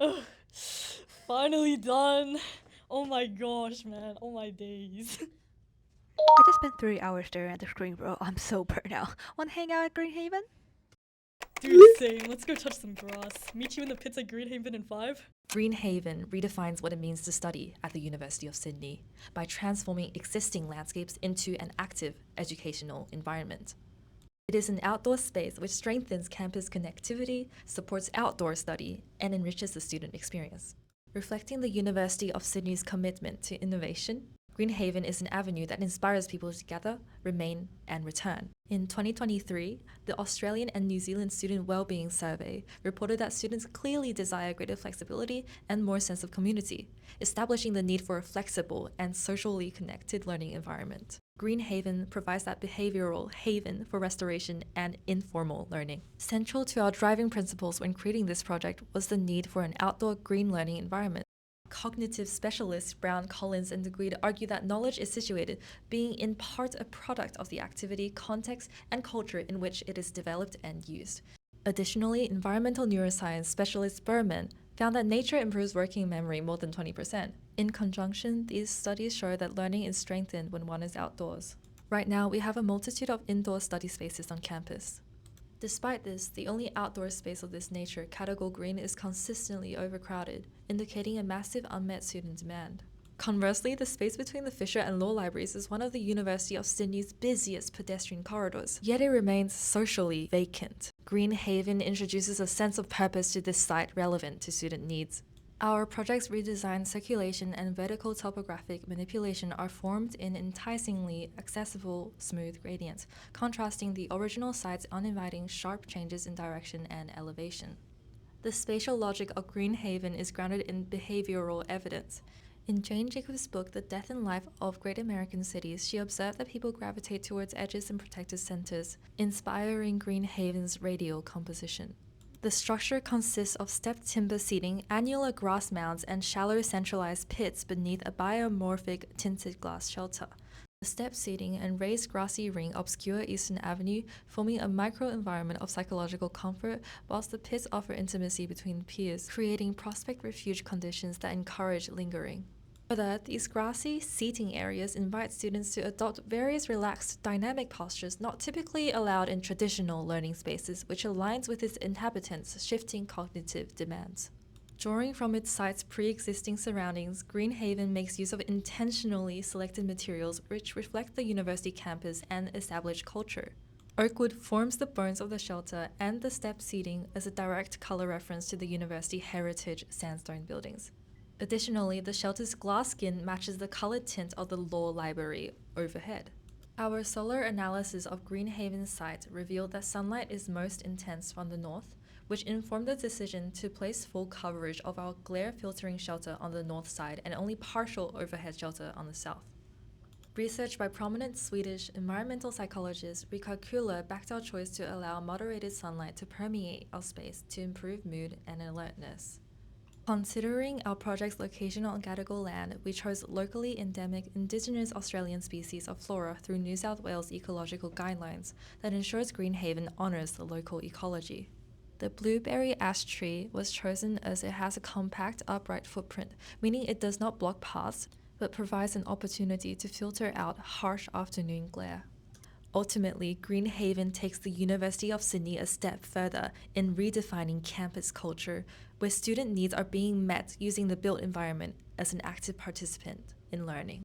Ugh, finally done. Oh my gosh, man. Oh my days. I just spent 3 hours staring at the screen, bro. I'm so burnt out. Want to hang out at Greenhaven? Dude, same. Let's go touch some grass. Meet you in the pits at Greenhaven in 5. Greenhaven redefines what it means to study at the University of Sydney by transforming existing landscapes into an active educational environment. It is an outdoor space which strengthens campus connectivity, supports outdoor study, and enriches the student experience. Reflecting the University of Sydney's commitment to innovation, Greenhaven is an avenue that inspires people to gather, remain, and return. In 2023, the Australian and New Zealand Student Wellbeing Survey reported that students clearly desire greater flexibility and more sense of community, establishing the need for a flexible and socially connected learning environment. Greenhaven provides that behavioral haven for restoration and informal learning. Central to our driving principles when creating this project was the need for an outdoor green learning environment. Cognitive specialists Brown, Collins, and DeGreed argue that knowledge is situated, being in part a product of the activity, context, and culture in which it is developed and used. Additionally, environmental neuroscience specialist Berman found that nature improves working memory more than 20%. In conjunction, these studies show that learning is strengthened when one is outdoors. Right now, we have a multitude of indoor study spaces on campus. Despite this, the only outdoor space of this nature, Cadigal Green, is consistently overcrowded, indicating a massive unmet student demand. Conversely, the space between the Fisher and Law libraries is one of the University of Sydney's busiest pedestrian corridors, yet it remains socially vacant. Greenhaven introduces a sense of purpose to this site relevant to student needs. Our project's redesigned circulation and vertical topographic manipulation are formed in enticingly accessible, smooth gradients, contrasting the original site's uninviting sharp changes in direction and elevation. The spatial logic of Greenhaven is grounded in behavioral evidence. In Jane Jacobs' book, The Death and Life of Great American Cities, she observed that people gravitate towards edges and protected centers, inspiring Greenhaven's radial composition. The structure consists of stepped timber seating, annular grass mounds, and shallow centralized pits beneath a biomorphic tinted glass shelter. The stepped seating and raised grassy ring obscure Eastern Avenue, forming a micro-environment of psychological comfort, whilst the pits offer intimacy between peers, creating prospect refuge conditions that encourage lingering. Further, these grassy seating areas invite students to adopt various relaxed, dynamic postures not typically allowed in traditional learning spaces, which aligns with its inhabitants' shifting cognitive demands. Drawing from its site's pre-existing surroundings, Greenhaven makes use of intentionally selected materials which reflect the university campus and established culture. Oakwood forms the bones of the shelter, and the step seating is a direct color reference to the university heritage sandstone buildings. Additionally, the shelter's glass skin matches the colored tint of the law library overhead. Our solar analysis of Greenhaven's site revealed that sunlight is most intense from the north, which informed the decision to place full coverage of our glare filtering shelter on the north side and only partial overhead shelter on the south. Research by prominent Swedish environmental psychologist Rikard Kuller backed our choice to allow moderated sunlight to permeate our space to improve mood and alertness. Considering our project's location on Gadigal land, we chose locally endemic Indigenous Australian species of flora through New South Wales ecological guidelines that ensures Greenhaven honours the local ecology. The blueberry ash tree was chosen as it has a compact, upright footprint, meaning it does not block paths, but provides an opportunity to filter out harsh afternoon glare. Ultimately, Greenhaven takes the University of Sydney a step further in redefining campus culture, where student needs are being met using the built environment as an active participant in learning.